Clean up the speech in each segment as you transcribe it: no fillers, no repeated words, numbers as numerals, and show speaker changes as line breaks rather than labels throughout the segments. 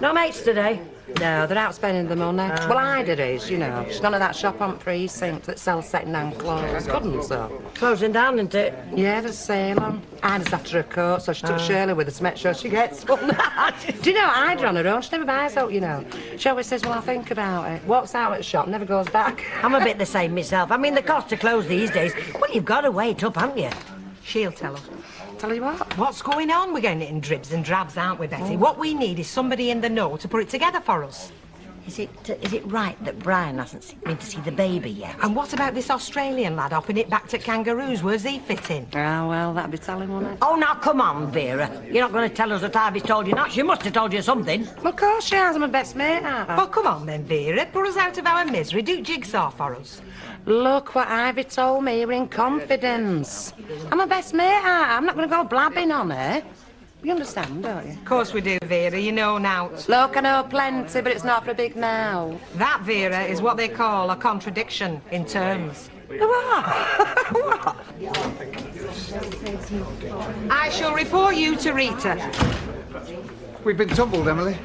No mates today?
No, they're out spending the money. Well, Ida is, you know. She's gone to that shop on Precinct that sells second-hand clothes. Couldn't so.
Closing down, isn't it?
Yeah, there's sale on. Ida's after her coat, so she took Shirley with her to make sure she gets one. Do you know, Ida on her own, she never buys out, you know. She always says, well, I'll think about it. Walks out at the shop, never goes back.
I'm a bit the same myself. I mean, the cost to close these days, well, you've got to wait up, haven't you?
She'll tell her.
Tell you what.
What's going on? We're getting it in dribs and drabs, aren't we, Betty? What we need is somebody in the know to put it together for us.
Is it right that Brian hasn't been to see the baby yet?
And what about this Australian lad hopping it back to kangaroos? Where's he fit in?
Ah, well, that'd be telling, wouldn't it?
Oh, now, come on, Vera. You're not going to tell us that Ivy's told you not. She must have told you something.
Well, of course she has. I'm her best mate, aren't I?
Well, come on then, Vera. Put us out of our misery. Do jigsaw for us.
Look what Ivy told me. You're in confidence. I'm her best mate, aren't I? I'm not going to go blabbing on her. You understand, don't you?
Of course we do, Vera. You know now.
Look, I know plenty, but it's not for a big now.
That, Vera, is what they call a contradiction in terms.
What?
I shall report you to Rita.
We've been tumbled, Emily.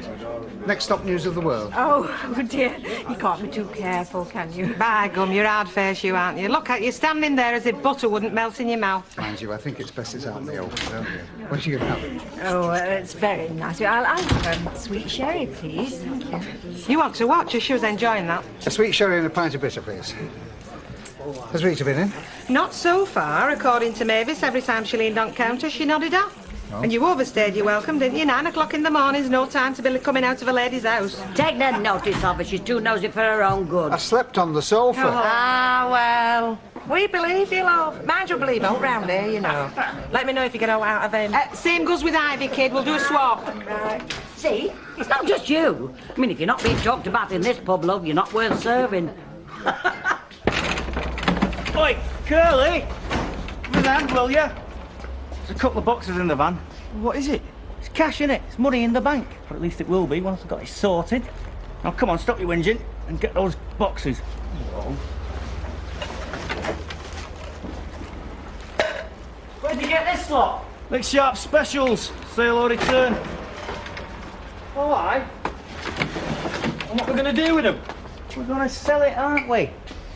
Next stop, news of the world.
Oh, dear. You can't be too careful, can you?
By gum, you're hard face, you aren't you? Look at you standing there as if butter wouldn't melt in your mouth.
Mind you, I think it's best it's out in the open, don't you? What are you going to have?
Oh, it's very nice. I'll have sweet sherry, please. Thank you.
You want to watch her? She was enjoying that.
A sweet sherry and a pint of bitter, please. Has Rita been in?
Not so far, according to Mavis. Every time she leaned on counter, she nodded off. Oh. And you overstayed your welcome, didn't you? 9 o'clock in the morning's no time to be coming out of a lady's house.
Take no notice of her. She's too nosy for her own good.
I slept on the sofa.
Oh.
Ah, well, we believe you, love. Mind you believe out round here, you know. Let me know if you get all out of him.
Same goes with Ivy, kid. We'll do a swap.
Right.
See? It's not just you. I mean, if you're not being talked about in this pub, love, you're not worth serving.
Oi, Curly! Give me that, will you? There's a couple of boxes in the van. What is it? It's cash in it. It's money in the bank. Or at least it will be once I've got it sorted. Now, come on, stop your whinging and get those boxes. Whoa. Where'd you get this lot? Big Sharp Specials. Sale or return. Oh, why? And what we're going to do with them? We're going to sell it, aren't we?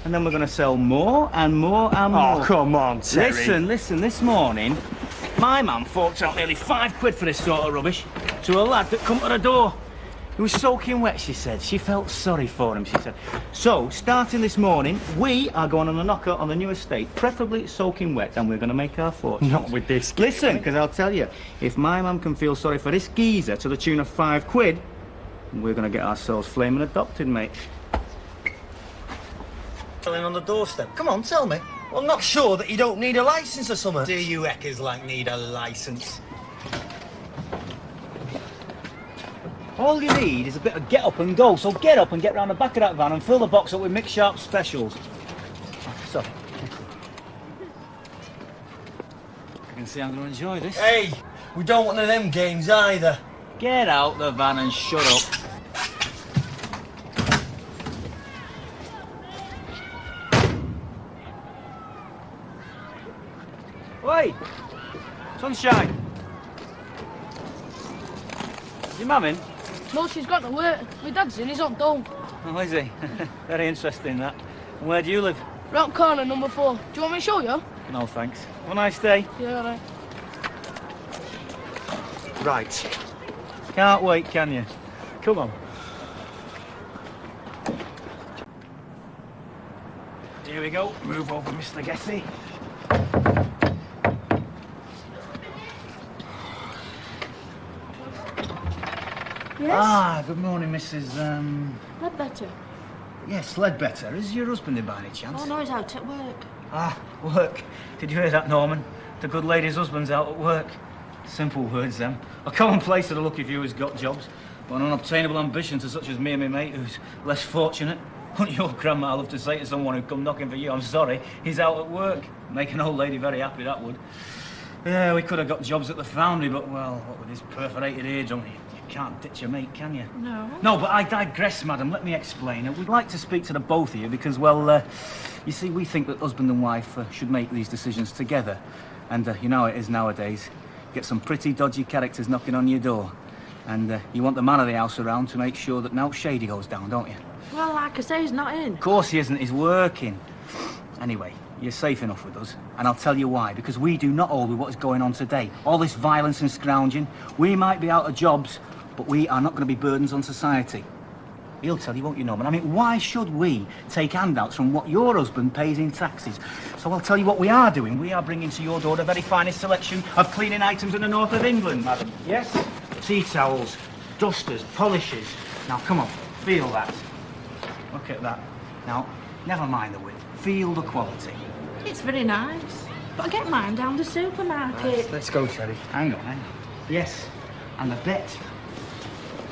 And then we're going to sell more and more and more.
Oh, come on, Terry.
Listen, this morning, my man forked out nearly £5 for this sort of rubbish to a lad that come to the door. He was soaking wet, she said. She felt sorry for him, she said. So, starting this morning, we are going on a knocker on the new estate, preferably soaking wet, and we're going to make our fortune.
Not with this.
Listen, because I'll tell you, if my man can feel sorry for this geezer to the tune of £5, we're going to get ourselves flaming adopted, mate.
On the doorstep. Come on, tell me. Well, I'm not sure that you don't need a licence or something.
Do you heckers like need a licence?
All you need is a bit of get up and go, so get up and get round the back of that van and fill the box up with Mick Sharp Specials. So. I can see I'm going to enjoy this.
Hey, we don't want one of them games either.
Get out the van and shut up. Oi! Sunshine! Is your mum in?
No, she's got to work. My dad's in, he's on dole.
Oh, is he? Very interesting, that. And where do you live?
Round corner, number 4. Do you want me to show you?
No, thanks. Have a nice day.
Yeah, all right.
Right. Can't wait, can you? Come on. Here we go. Move over, Mr. Gessie.
Yes?
Ah, good morning, Mrs.
Ledbetter.
Yes, Ledbetter. Is your husband in by any chance?
Oh, no, he's out at work.
Ah, work. Did you hear that, Norman? The good lady's husband's out at work. Simple words, them. A commonplace to the lucky few who's got jobs, but an unobtainable ambition to such as me and my mate who's less fortunate. Wouldn't your grandma love to say to someone who'd come knocking for you, I'm sorry, he's out at work? Make an old lady very happy, that would. Yeah, we could have got jobs at the foundry, but, well, what with his perforated eardrum, you can't ditch your mate, can you?
No.
No, but I digress, madam. Let me explain. We'd like to speak to the both of you because, well, you see, we think that husband and wife should make these decisions together. And you know how it is nowadays. Get some pretty dodgy characters knocking on your door. And you want the man of the house around to make sure that no shady goes down, don't you?
Well, like I say, he's not in.
Of course he isn't, he's working. Anyway, you're safe enough with us, and I'll tell you why. Because we do not hold with what is going on today. All this violence and scrounging. We might be out of jobs, but we are not going to be burdens on society. He'll tell you, won't you, Norman? I mean, why should we take handouts from what your husband pays in taxes? So I'll tell you what we are doing. We are bringing to your door the very finest selection of cleaning items in the north of England, madam. Yes? Tea towels, dusters, polishes. Now, come on, feel that. Look at that. Now, never mind the width. Feel the quality.
It's very nice. But I get mine down the supermarket.
Let's go, Terry. Hang on. Yes, and I bet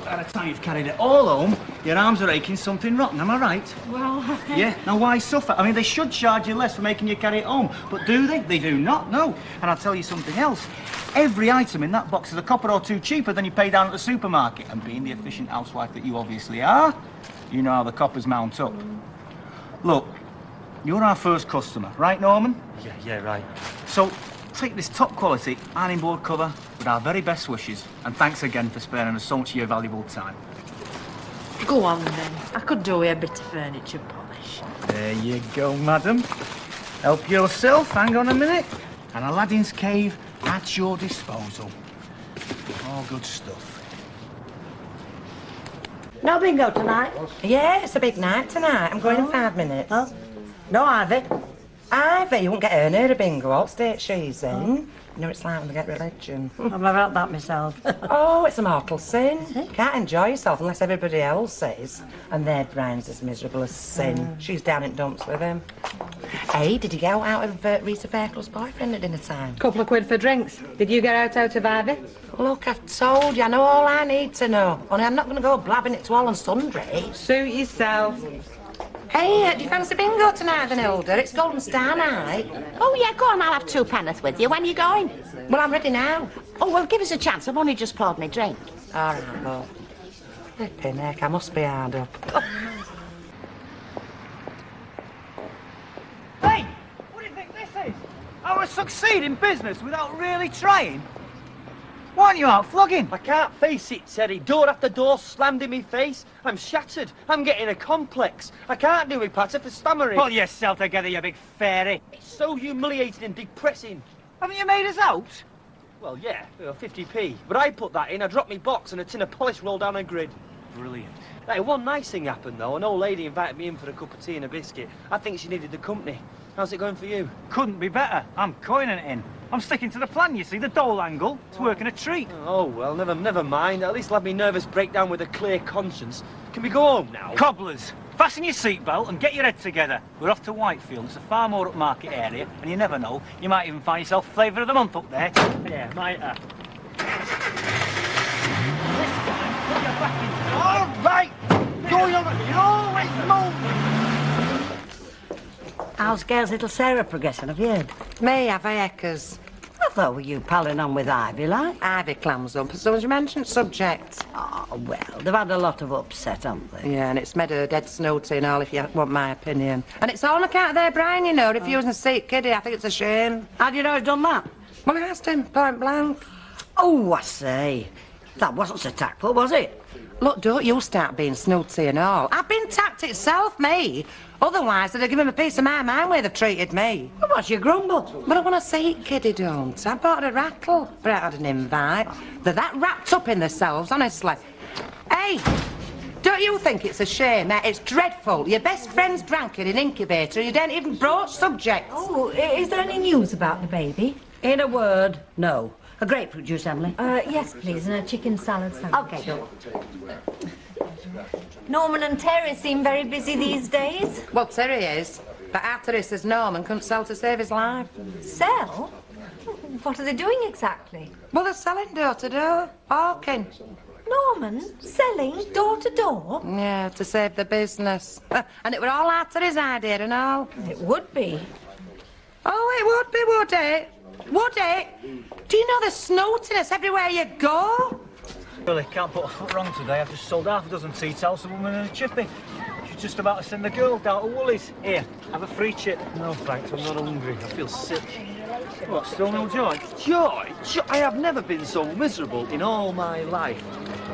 by the time you've carried it all home, your arms are aching something rotten, am I right?
Well,
Yeah, now why suffer? I mean, they should charge you less for making you carry it home, but do they? They do not, no. And I'll tell you something else. Every item in that box is a copper or two cheaper than you pay down at the supermarket. And being the efficient housewife that you obviously are, you know how the coppers mount up. Look, you're our first customer, right, Norman?
Yeah, right.
So, take this top quality ironing board cover with our very best wishes, and thanks again for sparing us so much of your valuable time.
Go on then. I could do with a bit of furniture polish.
There you go, madam. Help yourself, hang on a minute. And Aladdin's cave at your disposal. All good stuff.
No bingo tonight?
Yeah, it's a big night tonight. I'm going in 5 minutes.
Huh? No Ivy?
Ivy, you won't get her near a bingo. What state she's in? You know, it's like when they get religion.
I've never had that myself.
Oh, it's a mortal sin. You can't enjoy yourself unless everybody else is. And their Brian's as miserable as sin. She's down in dumps with him. Hey, did you go out of Rita Fairclough's boyfriend at dinner time?
Couple of quid for drinks. Did you get out of Ivy?
Look, I've told you, I know all I need to know. Only I'm not going to go blabbing it to all and sundry.
Suit yourself.
Hey, do you fancy bingo tonight then, Hilda? It's Golden Star night.
Oh, yeah, go on, I'll have 2 penn'orth with you. When are you going?
Well, I'm ready now.
Oh, well, give us a chance. I've only just poured me drink.
All right, love. Flipping heck, I must be hard up.
Hey, what do you think this is? I would succeed in business without really trying. Why aren't you out flogging?
I can't face it, Terry. Door after door slammed in me face. I'm shattered. I'm getting a complex. I can't do it, Patter, for stammering.
Pull yourself together, you big fairy.
It's so humiliating and depressing.
Haven't you made us out?
Well, yeah, 50p. But I put that in, I dropped me box and a tin of polish rolled down a grid.
Brilliant.
Hey, one nice thing happened, though. An old lady invited me in for a cup of tea and a biscuit. I think she needed the company. How's it going for you?
Couldn't be better. I'm coining it in. I'm sticking to the plan, you see, the dole angle. It's working a treat.
Oh, well, never mind. At least I'll have me nervous breakdown with a clear conscience. Can we go home now?
Cobblers, fasten your seatbelt and get your head together. We're off to Whitefield. It's a far more upmarket area, and you never know, you might even find yourself flavour of the month up there.
Yeah, might have.
Put your back into it.
All right! Going on, you're always moving!
How's girls little Sarah progressing, have you heard?
Me, have I eckers?
I thought were you palling on with Ivy, like?
Ivy clams up as soon as you mentioned subject.
Oh, well, they've had a lot of upset, haven't they?
Yeah, and it's made her dead snooty and all, if you want my opinion. And it's all on account of their Brian, you know, refusing to see Kiddie. I think it's a shame.
How do you know he's done that?
Well, I asked him, point blank.
Oh, I say. That wasn't so tactful, was it?
Look, don't you start being snooty and all. I've been tacked itself, me. Otherwise, they'd have given him a piece of my mind where they've treated me.
Well, what's your grumble?
But I want to see it, Kiddie, don't. I bought a rattle, but I had an invite. They're that wrapped up in themselves, honestly. Hey, don't you think it's a shame, eh? It's dreadful. Your best friend's drank in an incubator and you don't even broach subjects.
Oh, is there any news about the baby?
In a word, no. A grapefruit juice, Emily?
Yes, please, and a chicken salad sandwich.
OK, go.
Norman and Terry seem very busy these days.
Well, Terry is. But after he says Norman couldn't sell to save his life.
Sell? What are they doing exactly?
Well, they're selling door to door. Hawking.
Norman selling door to door?
Yeah, to save the business. And it were all after his idea and all.
It would be.
Oh, it would be, would it? Would it? Do you know there's snootiness everywhere you go?
Really, can't put a foot wrong today. I've just sold half a dozen tea towels to a woman and a chippy. She's just about to send the girl down to Woolies. Here, have a free chip.
No, thanks, I'm not hungry. I feel sick.
What, still no joy?
Joy? I have never been so miserable in all my life.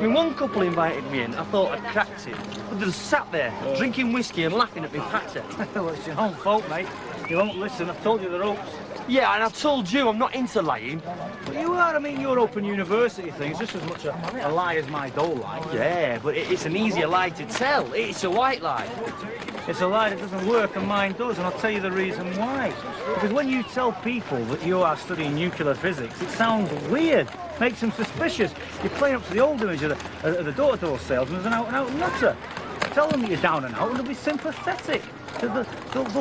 I mean, one couple invited me in, I thought I'd cracked it. But they just sat there, drinking whiskey and laughing at me patter.
Well, it's your own fault, mate. You won't listen. I've told you the ropes.
Yeah, and I told you I'm not into lying.
But you are. I mean, your Open University thing's just as much a lie as my dole lie.
Yeah, but it's an easier lie to tell. It's a white lie.
It's a lie that doesn't work, and mine does, and I'll tell you the reason why. Because when you tell people that you are studying nuclear physics, it sounds weird, makes them suspicious. You're playing up to the old image of the door-to-door salesman as an out-and-out nutter. Tell them that you're down and out, and they'll be sympathetic. They'll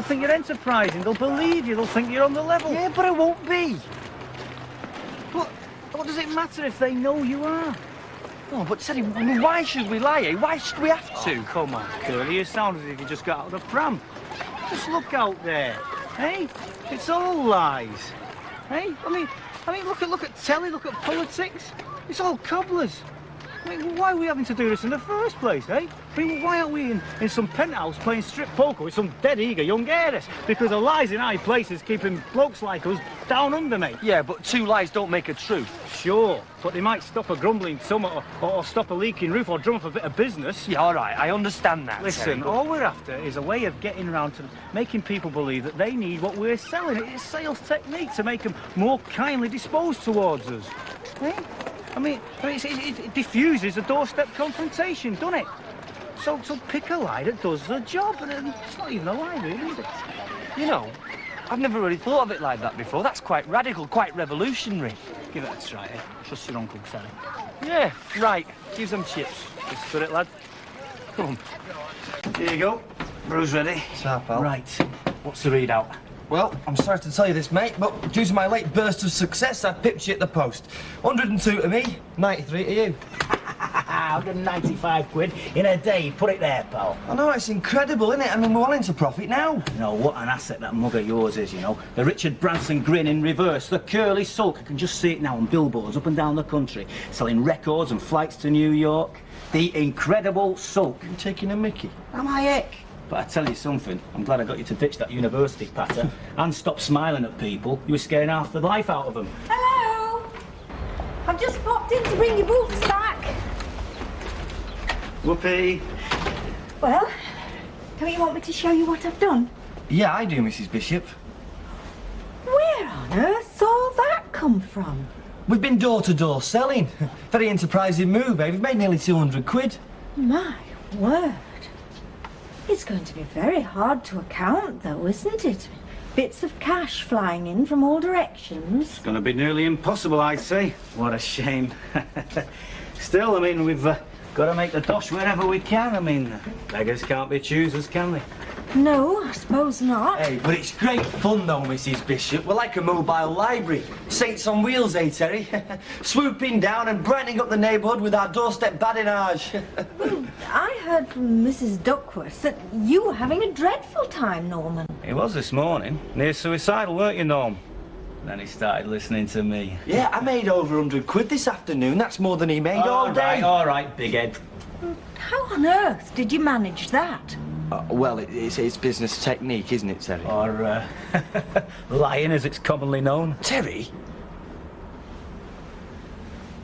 think you're enterprising, they'll believe you, they'll think you're on the level.
Yeah, but I won't be.
What does it matter if they know you are?
Oh, but Teddy, I mean, why should we lie, eh? Why should we have to?
Oh, come on, Curly, you sound as if you just got out of the pram. Just look out there, eh? It's all lies, eh? I mean, look at telly, look at politics. It's all cobblers. I mean, why are we having to do this in the first place, eh? I mean, why aren't we in some penthouse playing strip poker with some dead eager young heiress? Because the lies in high places keeping blokes like us down under, mate.
Yeah, but two lies don't make a truth.
Sure, but they might stop a grumbling tumult or stop a leaking roof or drum up a bit of business.
Yeah, all right, I understand that,
Listen,
Terry,
all we're after is a way of getting around to making people believe that they need what we're selling. It's a sales technique to make them more kindly disposed towards us. Eh? I mean, it diffuses a doorstep confrontation, doesn't it? So pick a lie that does the job, and it's not even a lie, really, is it?
You know, I've never really thought of it like that before. That's quite radical, quite revolutionary.
Give it a try, eh? Trust your Uncle Terry.
Yeah, right. Give them chips.
Just spit it, lad. Come on. Here you go. Brew's ready.
Sir, pal.
Right. What's the readout?
Well, I'm sorry to tell you this, mate, but due to my late burst of success, I pipped you at the post. 102 to me, 93 to you.
195 quid in a day. Put it there, pal.
I know, it's incredible, isn't it? I mean, we're all into profit now.
You know, what an asset that mug of yours is, you know. The Richard Branson grin in reverse, the curly sulk. I can just see it now on billboards up and down the country, selling records and flights to New York. The incredible sulk.
You taking a mickey?
Am I heck? But I tell you something, I'm glad I got you to ditch that university patter and stop smiling at people. You were scaring half the life out of them.
Hello! I've just popped in to bring your boots back.
Whoopee.
Well, don't you want me to show you what I've done?
Yeah, I do, Mrs. Bishop.
Where on earth's all that come from?
We've been door-to-door selling. Very enterprising move, eh? We've made nearly 200 quid.
My word. It's going to be very hard to account, though, isn't it? Bits of cash flying in from all directions.
It's going to be nearly impossible, I'd say. What a shame. Still, I mean, we've got to make the dosh wherever we can. I mean, beggars can't be choosers, can they?
No, I suppose not.
Hey, but it's great fun, though, Mrs. Bishop. We're like a mobile library. Saints on wheels, eh, Terry? Swooping down and brightening up the neighbourhood with our doorstep badinage.
Well, I heard from Mrs. Duckworth that you were having a dreadful time, Norman.
He was this morning. Near suicidal, weren't you, Norm? Then he started listening to me.
Yeah, I made over 100 quid this afternoon. That's more than he made all day.
All right, big head.
How on earth did you manage that?
Well, it's business technique, isn't it, Terry?
Or, lying, as it's commonly known.
Terry?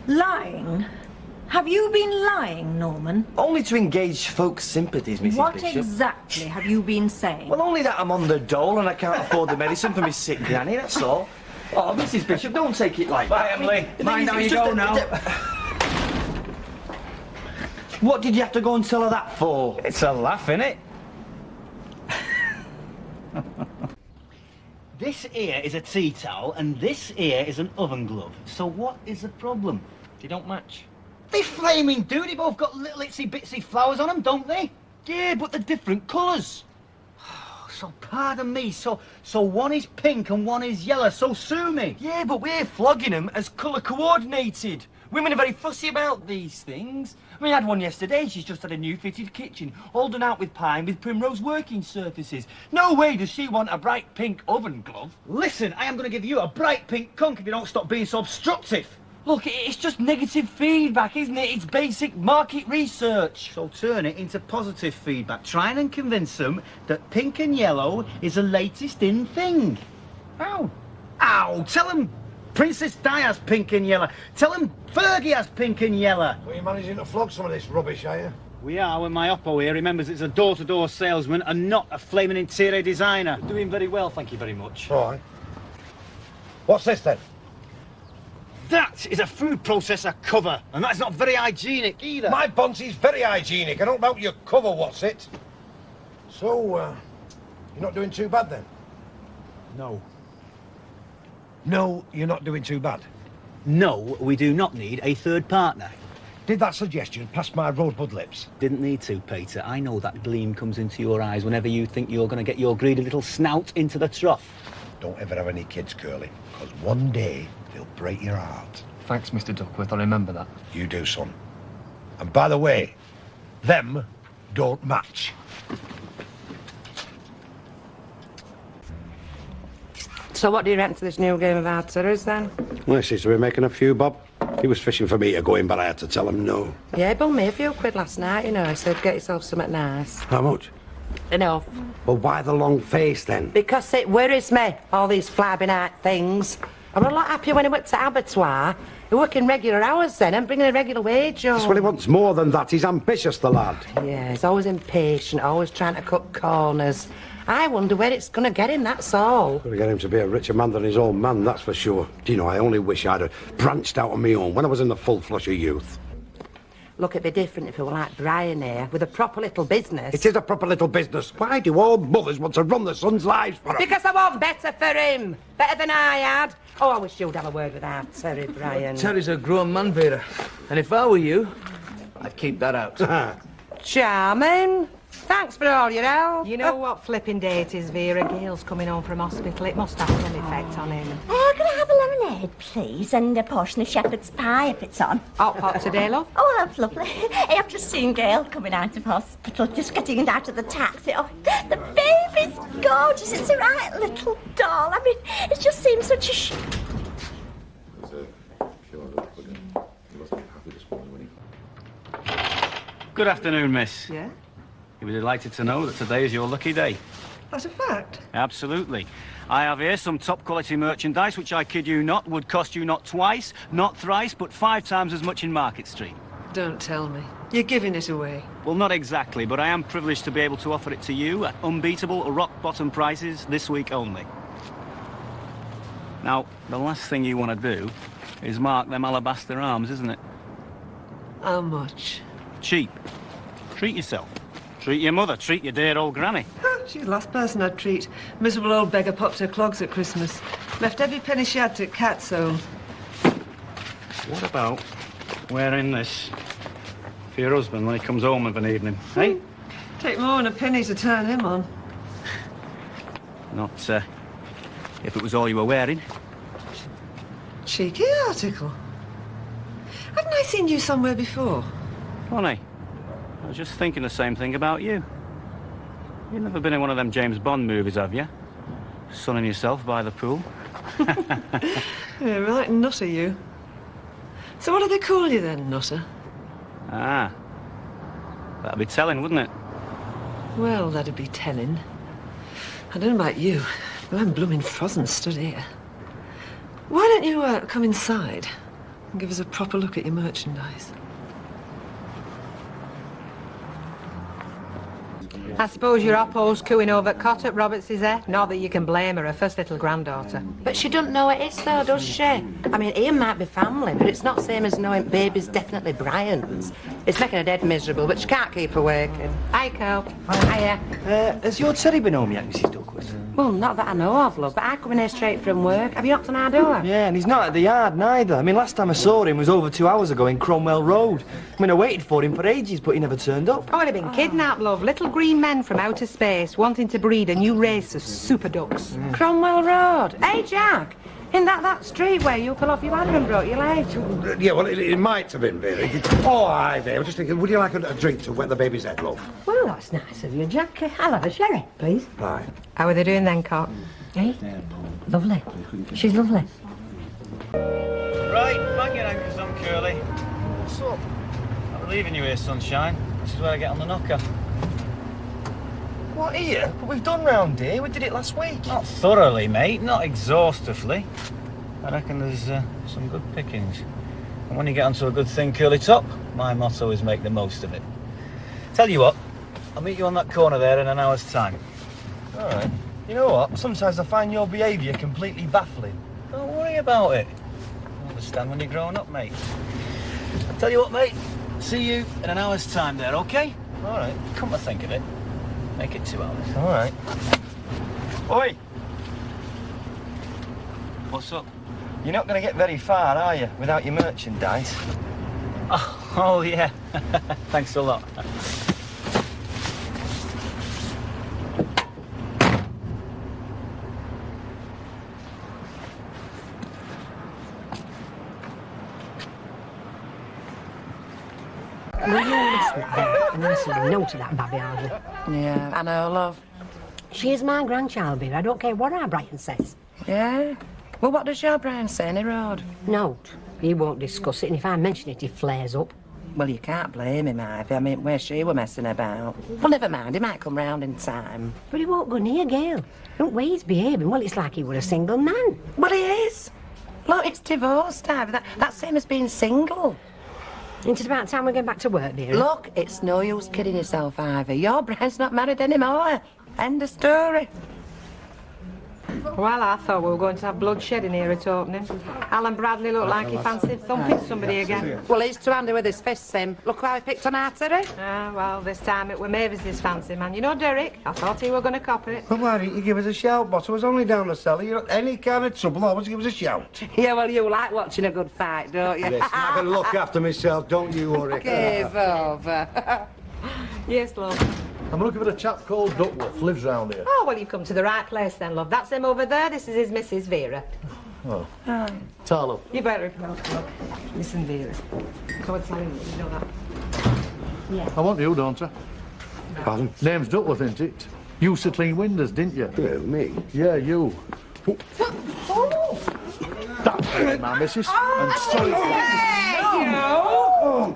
Lying? Have you been lying, Norman?
Only to engage folks' sympathies, Mrs.
What
Bishop.
exactly have you been saying?
Well, only that I'm on the dole and I can't afford the medicine for my sick granny, that's all. Oh, Mrs. Bishop, don't take it like
Bye,
that.
Emily. Mind how you go now.
What did you have to go and tell her that for?
It's a laugh, innit? This here is a tea towel and this here is an oven glove. So what is the problem?
They don't match.
They flaming do. They both got little itsy bitsy flowers on them, don't they?
Yeah, but they're different colours.
So pardon me. So one is pink and one is yellow. So sue me.
Yeah, but we're flogging them as colour coordinated. Women are very fussy about these things. I mean, I had one yesterday. She's just had a new fitted kitchen, all done out with pine with primrose working surfaces. No way does she want a bright pink oven glove.
Listen, I am going to give you a bright pink conk if you don't stop being so obstructive.
Look, it's just negative feedback, isn't it? It's basic market research.
So turn it into positive feedback. Trying and convince them that pink and yellow is the latest in thing.
How?
Ow! Tell them Princess Di has pink and yellow. Tell him Fergie has pink and yellow.
Well, you're managing to flog some of this rubbish, are you?
We are when my oppo here remembers it's a door-to-door salesman and not a flaming interior designer.
Doing very well, thank you very much.
All right. What's this, then?
That is a food processor cover, and that's not very hygienic either.
My Bonzi's very hygienic. I don't know about your cover, what's it? So, you're not doing too bad, then?
No.
No, you're not doing too bad.
No, we do not need a third partner.
Did that suggestion pass my rosebud lips?
Didn't need to, Peter. I know that gleam comes into your eyes whenever you think you're going to get your greedy little snout into the trough.
Don't ever have any kids, Curly, because one day they'll break your heart.
Thanks, Mr. Duckworth, I remember that.
You do, son. And by the way, them don't match.
So what do you reckon to this new game of hard terrors, then?
Well, he seems to be making a few, Bob. He was fishing for me to go in, but I had to tell him no.
Yeah, he bung me a few quid last night, you know. He said, get yourself something nice.
How much?
Enough.
Well, why the long face, then?
Because it worries me, all these fly-by-night things. I was a lot happier when he worked at abattoir. He working regular hours then and bringing a regular wage home.
Well, he wants more than that. He's ambitious, the lad.
Yeah, he's always impatient, always trying to cut corners. I wonder where it's going to get him, that's all.
Got to get him to be a richer man than his old man, that's for sure. Do you know, I only wish I'd have branched out on my own when I was in the full flush of youth.
Look, it'd be different if it were like Brian here, with a proper little business.
It is a proper little business. Why do all mothers want to run their sons' lives for them?
Because I want better for him. Better than I had. Oh, I wish you'd have a word with our Terry, Brian.
Terry's a grown man, Vera. And if I were you, I'd keep that out.
Charming. Thanks for all your help.
You know what flipping day it is, Vera? Gail's coming home from hospital. It must have some effect on him.
Can I have a lemonade, please? And a portion of shepherd's pie, if it's on.
Hot pot today, love?
Oh, that's lovely. I've just seen Gail coming out of hospital, just getting it out of the taxi. Oh, the baby's gorgeous. It's a right little doll. I mean, it just seems such a
Good afternoon, miss.
Yeah?
You'll be delighted to know that today is your lucky day.
That's a fact.
Absolutely. I have here some top-quality merchandise, which I kid you not, would cost you not twice, not thrice, but 5 times as much in Market Street.
Don't tell me. You're giving it away.
Well, not exactly, but I am privileged to be able to offer it to you at unbeatable, rock-bottom prices this week only. Now, the last thing you want to do is mark them alabaster arms, isn't it?
How much?
Cheap. Treat yourself. Treat your mother. Treat your dear old granny.
She's the last person I'd treat. Miserable old beggar popped her clogs at Christmas. Left every penny she had to Cat's home.
What about wearing this for your husband when he comes home of an evening, eh?
Take more than a penny to turn him on.
Not, if it was all you were wearing.
Cheeky article. Hadn't I seen you somewhere before?
Funny. I was just thinking the same thing about you. You've never been in one of them James Bond movies, have you? Sunning yourself by the pool.
Yeah, right nutter, you. So what do they call you then, nutter?
Ah. That'd be telling, wouldn't it?
Well, that'd be telling. I don't know about you, but I'm blooming frozen stood here. Why don't you come inside and give us a proper look at your merchandise? I suppose your oppo's cooing over at Cot at Roberts' eh? Not that you can blame her, her first little granddaughter.
But she doesn't know it is, though, does she? I mean, Ian might be family, but it's not same as knowing baby's definitely Brian's. It's making her dead miserable, but she can't keep her working. Hi, Carl. Hiya.
Has your Terry been home yet, Mrs. Duckworth?
Well, not that I know of, love, but I come in here straight from work. Have you knocked on our door?
Yeah, and he's not at the yard, neither. I mean, last time I saw him was over 2 hours ago in Cromwell Road. I mean, I waited for him for ages, but he never turned up.
Oh, he'd have been kidnapped, love. Little green men from outer space wanting to breed a new race of super ducks.
Cromwell Road. Hey, Jack. Isn't that street where you fell off your ladder and broke your leg?
Yeah, well, it might have been, Vera. Oh, hi there. I was just thinking, would you like a drink to wet the baby's head, love?
Well, that's nice of you, Jack. I'll have a sherry, please.
Right.
How are they doing then, Cot?
Hey? Lovely. She's lovely.
Right, bang your anchors on, Curly. What's up? I'm leaving you here, sunshine. This is where I get on the knocker.
What, here? But we've done round here. We did it last week.
Not thoroughly, mate. Not exhaustively. I reckon there's some good pickings. And when you get onto a good thing, curly top, my motto is make the most of it. Tell you what, I'll meet you on that corner there in an hour's time.
All right. You know what? Sometimes I find your behaviour completely baffling.
Don't worry about it. You'll understand when you're growing up, mate. I'll tell you what, mate. See you in an hour's time there, OK?
All right.
Come to think of it, make it 2 hours.
All right. Oi!
What's up?
You're not going to get very far, are you, without your merchandise?
Oh yeah. Thanks a lot.
Will you listen to her and then say no to that babby Hardy?
Yeah, I know, love.
She is my grandchild, Vera. I don't care what our Brian says.
Yeah? Well, what does your Brian say, any road?
No, he won't discuss it, and if I mention it, he flares up.
Well, you can't blame him, Ivy. I mean, where she were messing about. Well, never mind, he might come round in time.
But he won't go near Gail. Look where he's behaving. Well, it's like he were a single man.
Well, he is. Look, it's divorced, Ivy. That's same as being single.
Isn't it about time we get back to work, Vera?
Look, it's no use kidding yourself, Ivy. Your Brian's not married anymore. End of story.
Well, I thought we were going to have bloodshed in here at opening. Alan Bradley looked like he fancied thumping somebody again.
Well, he's too handy with his fists, Sim. Look how he picked on artery.
Ah, well, this time it were Mavis's fancy man. You know, Derek, I thought he were going to cop it.
Well, why didn't you give us a shout, boss? I was only down the cellar. You're not any kind of trouble, always give us a shout.
Yeah, well, you like watching a good fight, don't you?
Yes, I can look after myself, don't you worry.
Give over.
Yes, love.
I'm looking for a chap called Duckworth, lives round here.
Oh, well, you've come to the right place then, love. That's him over there. This is his missus, Vera.
Oh. Tarlo.
You better listen, Vera. Go and tell him that you know that. Yeah.
I want you, don't I?
Pardon?
Name's Duckworth, isn't it? You used to clean windows, didn't you?
Yeah, me?
Yeah, you.
Oh!
That's my missus.
Oh,
and sorry.
Hey, you!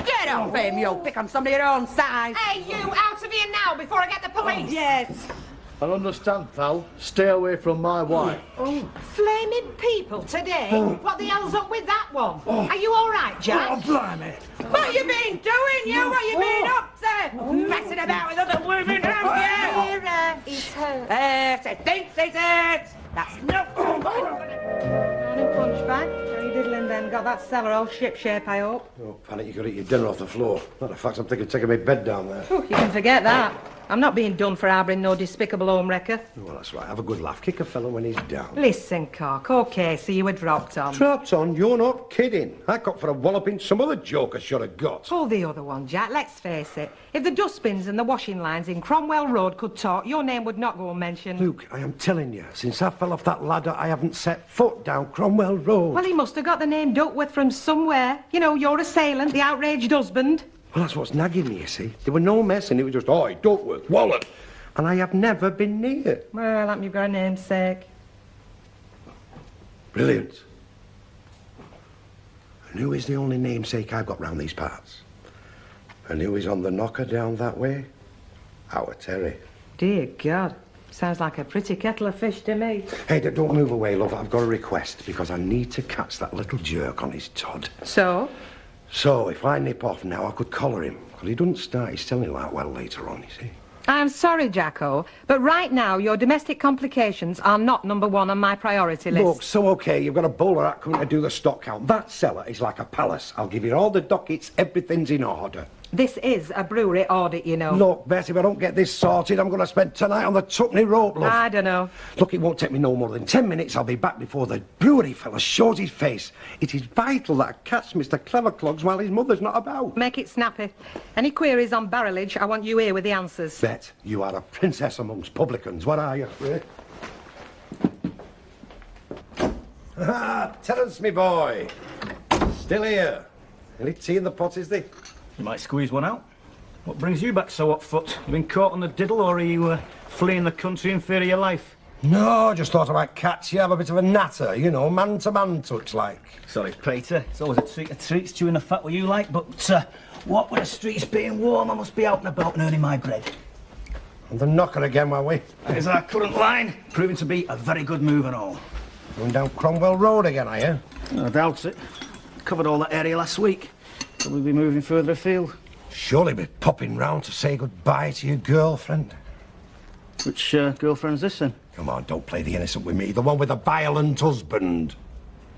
Get off him, you pick on somebody your own size.
Hey, you, out of here now before I get the police.
Yes.
I understand, pal. Stay away from my wife.
Oh, flaming people today? What the hell's up with that one? Are you all right, Jack?
Oh, blimey.
What you been doing, you? What you been up to? Messing about with other women, have you?
Vera, he's hurt.
He thinks he's hurt. That's not
Morning, Punchbag. How you diddling then? Got that cellar all ship-shape, I hope.
Oh, panic, you could eat your dinner off the floor. Matter of fact, I'm thinking of taking my bed down there.
Oh, you can forget that. I'm not being done for harbouring no despicable home wrecker.
Well, that's right. Have a good laugh. Kick a fellow when he's down.
Listen, Cock, OK, so you were dropped on.
Dropped on? You're not kidding. I got for a walloping some other joker should have got.
Pull the other one, Jack, let's face it. If the dustbins and the washing lines in Cromwell Road could talk, your name would not go unmentioned.
Luke, I am telling you, since I fell off that ladder, I haven't set foot down Cromwell Road.
Well, he must have got the name Duckworth from somewhere. You know, your assailant, the outraged husband.
Well, that's what's nagging me, you see. There were no messing. It was just, oi, Duckworth, wallop. And I have never been near.
Well, I'm you've got a namesake.
Brilliant. And who is the only namesake I've got round these parts? And who is on the knocker down that way? Our Terry.
Dear God. Sounds like a pretty kettle of fish to me.
Hey, don't move away, love. I've got a request, because I need to catch that little jerk on his Todd.
So?
So, if I nip off now, I could collar him. Because he doesn't start his telling like well later on, you see.
I'm sorry, Jacko, but right now your domestic complications are not number one on my priority list.
Look, so okay, you've got a bowler out coming to do the stock count. That cellar is like a palace. I'll give you all the dockets, everything's in order.
This is a brewery audit, you know.
Look, Bess, if I don't get this sorted, I'm going to spend tonight on the Tuppenny rope, love.
I don't know.
Look, it won't take me no more than 10 minutes. I'll be back before the brewery fella shows his face. It is vital that I catch Mr. Cleverclogs while his mother's not about.
Make it snappy. Any queries on barrelage, I want you here with the answers.
Bet you are a princess amongst publicans. What are you, Ray? Ah, Terence, me boy. Still here. Any tea in the pot, is there?
You might squeeze one out. What brings you back so hot foot? You been caught on the diddle, or are you fleeing the country in fear of your life?
No, just thought I might catch you, have a bit of a natter, you know, man-to-man touch like.
Sorry, Peter. It's always a treat of treats chewing the fat what you like, but what with the streets being warm, I must be out and about and earning my bread.
And the knocker again, were we?
That is our current line, proving to be a very good move and all.
Going down Cromwell Road again, are you?
I doubt it. Covered all that area last week. Will we be moving further afield?
Surely be popping round to say goodbye to your girlfriend.
Which girlfriend's this then?
Come on, don't play the innocent with me. The one with the violent husband.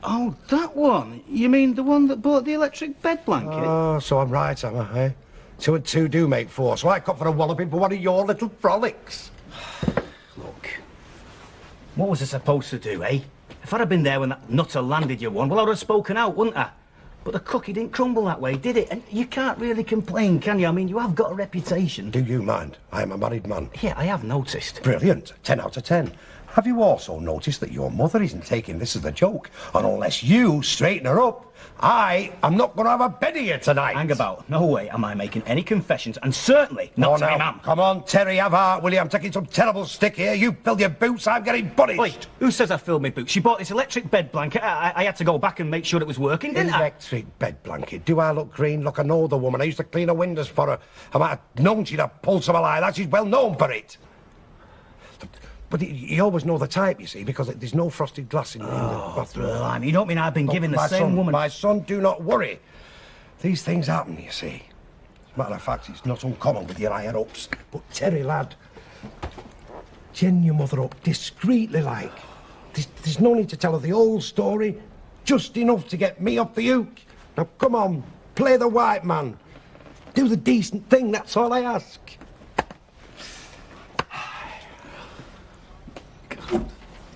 Oh, that one? You mean the one that bought the electric bed blanket?
Oh, so I'm right, am I, eh? 2 and 2 do make 4, so I cut for a walloping for one of your little frolics.
Look, what was I supposed to do, eh? If I'd have been there when that nutter landed you one, well, I would have spoken out, wouldn't I? But the cookie didn't crumble that way, did it? And you can't really complain, can you? I mean, you have got a reputation.
Do you mind? I am a married man.
Yeah, I have noticed.
Brilliant. 10 out of 10. Have you also noticed that your mother isn't taking this as a joke? And unless you straighten her up, I am not going to have a bed here tonight.
Hang about. No way am I making any confessions, and certainly not to my mum.
Come on, Terry, have heart, will you? I'm taking some terrible stick here. You fill your boots, I'm getting punished.
Oi, who says I filled my boots? She bought this electric bed blanket. I had to go back and make sure it was working, didn't I?
Electric bed blanket. Do I look green? Look, I know the woman. I used to clean her windows for her. I might have known she'd have pulled something like that. She's well known for it. But you always know the type, you see, because there's no frosted glass in the bathroom.
Blimey, you don't mean I've been giving the same woman...
My son, do not worry. These things happen, you see. As a matter of fact, it's not uncommon with your higher-ups. But Terry, lad, gin your mother up discreetly, like. There's no need to tell her the whole story. Just enough to get me off the hook. Now, come on, play the white man. Do the decent thing, that's all I ask.